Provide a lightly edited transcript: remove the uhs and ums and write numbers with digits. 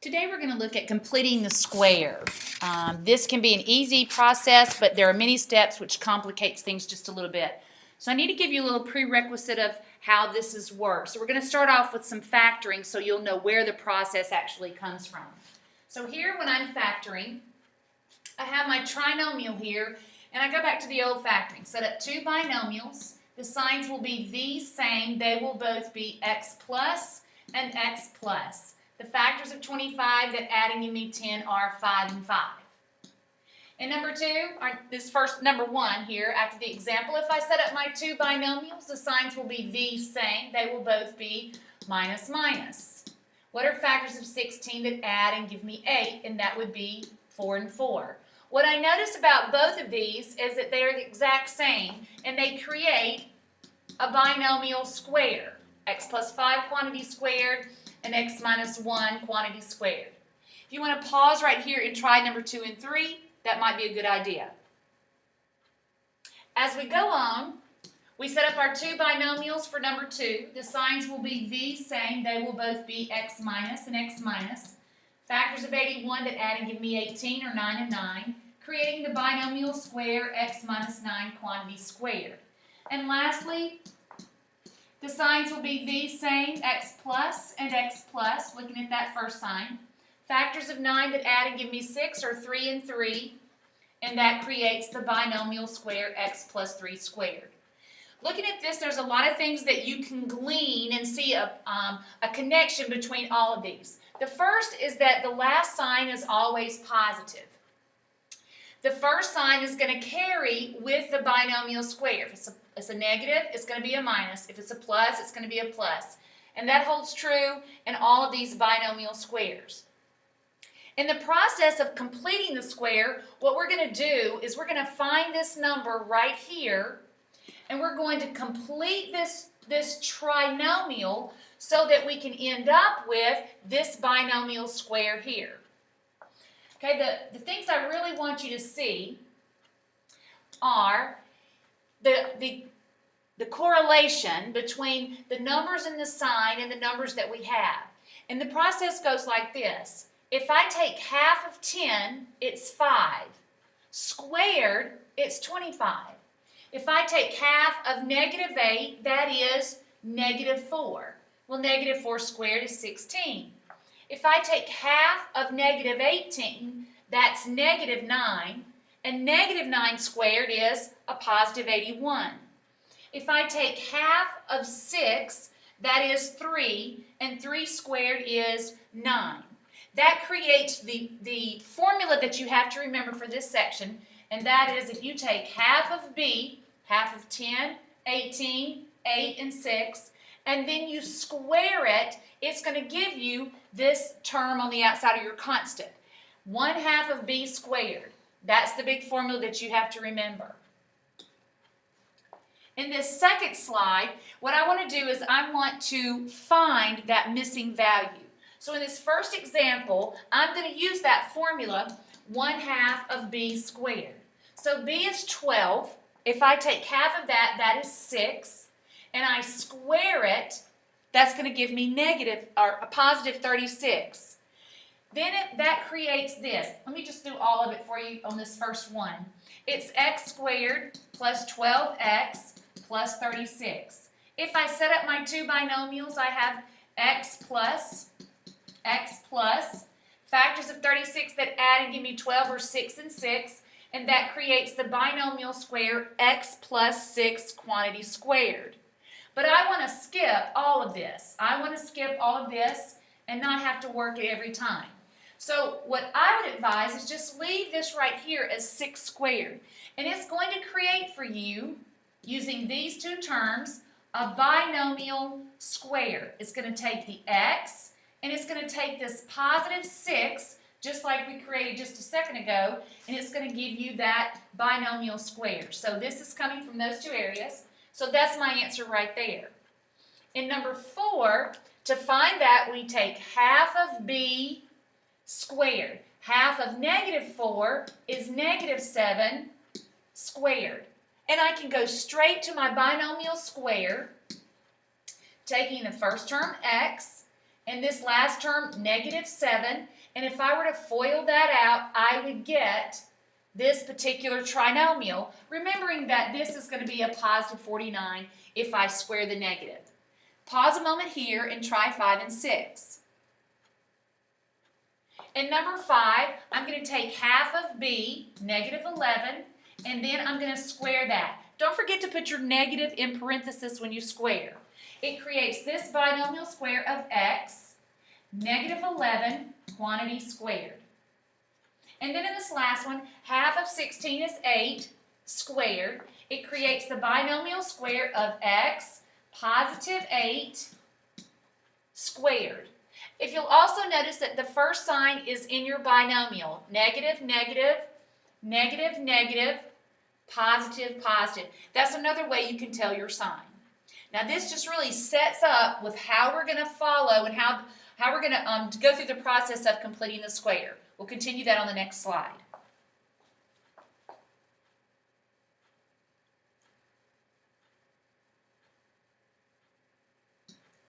Today we're going to look at completing the square. This can be an easy process, but there are many steps which complicates things just a little bit. So I need to give you a little prerequisite of how this is worked. So we're going to start off with some factoring so you'll know where the process actually comes from. So here when I'm factoring, I have my trinomial here, and I go back to the old factoring. Set up two binomials. The signs will be the same. They will both be x plus and x plus. The factors of 25 that add and give me 10 are 5 and 5. And number number one here, after the example, if I set up my two binomials, the signs will be the same. They will both be minus minus. What are factors of 16 that add and give me 8? And that would be 4 and 4. What I notice about both of these is that they are the exact same, and they create a binomial square. X plus 5 quantity squared and x minus 1 quantity squared. If you want to pause right here and try number 2 and 3, that might be a good idea. As we go on, we set up our two binomials for number 2. The signs will be the same. They will both be x minus and x minus. Factors of 81 that add and give me 18 are 9 and 9, creating the binomial square x minus 9 quantity squared. And lastly, the signs will be the same, x plus and x plus, looking at that first sign. Factors of 9 that add and give me 6 are 3 and 3, and that creates the binomial square x plus 3 squared. Looking at this, there's a lot of things that you can glean and see a connection between all of these. The first is that the last sign is always positive. The first sign is going to carry with the binomial square. If it's a negative, it's going to be a minus. If it's a plus, it's going to be a plus. And that holds true in all of these binomial squares. In the process of completing the square, what we're going to do is we're going to find this number right here, and we're going to complete this trinomial so that we can end up with this binomial square here. Okay, the things I really want you to see are the correlation between the numbers in the sign and the numbers that we have. And the process goes like this. If I take half of 10, it's 5. Squared, it's 25. If I take half of negative 8, that is negative 4. Well, negative 4 squared is 16. If I take half of negative 18, that's negative 9, and negative 9 squared is a positive 81. If I take half of 6, that is 3, and 3 squared is 9. That creates the formula that you have to remember for this section, and that is if you take half of b, half of 10, 18, 8, and 6, and then you square it, it's going to give you this term on the outside of your constant. 1/2 of b squared. That's the big formula that you have to remember. In this second slide, what I want to do is I want to find that missing value. So in this first example, I'm going to use that formula, 1/2 of b squared. So b is 12. If I take half of that, that is 6. And I square it, that's going to give me a positive 36. Then that creates this. Let me just do all of it for you on this first one. It's x squared plus 12x plus 36. If I set up my two binomials, I have x plus, factors of 36 that add and give me 12 are 6 and 6, and that creates the binomial square x plus 6 quantity squared. But I want to skip all of this. I want to skip all of this and not have to work it every time. So what I would advise is just leave this right here as 6 squared. And it's going to create for you, using these two terms, a binomial square. It's going to take the x, and it's going to take this positive 6, just like we created just a second ago, and it's going to give you that binomial square. So this is coming from those two areas. So that's my answer right there. In number 4, to find that, we take half of b squared. Half of negative 4 is negative 7 squared. And I can go straight to my binomial square, taking the first term x and this last term, -7. And if I were to FOIL that out, I would get this particular trinomial, remembering that this is going to be a positive 49 if I square the negative. Pause a moment here and try 5 and 6. In number 5, I'm going to take half of b, -11, and then I'm going to square that. Don't forget to put your negative in parentheses when you square. It creates this binomial square of x, -11 quantity squared. And then in this last one, half of 16 is 8 squared. It creates the binomial square of x, +8 squared. If you'll also notice that the first sign is in your binomial, negative, negative, negative, negative, positive, positive. That's another way you can tell your sign. Now this just really sets up with how we're going to follow and how we're going to go through the process of completing the square. We'll continue that on the next slide.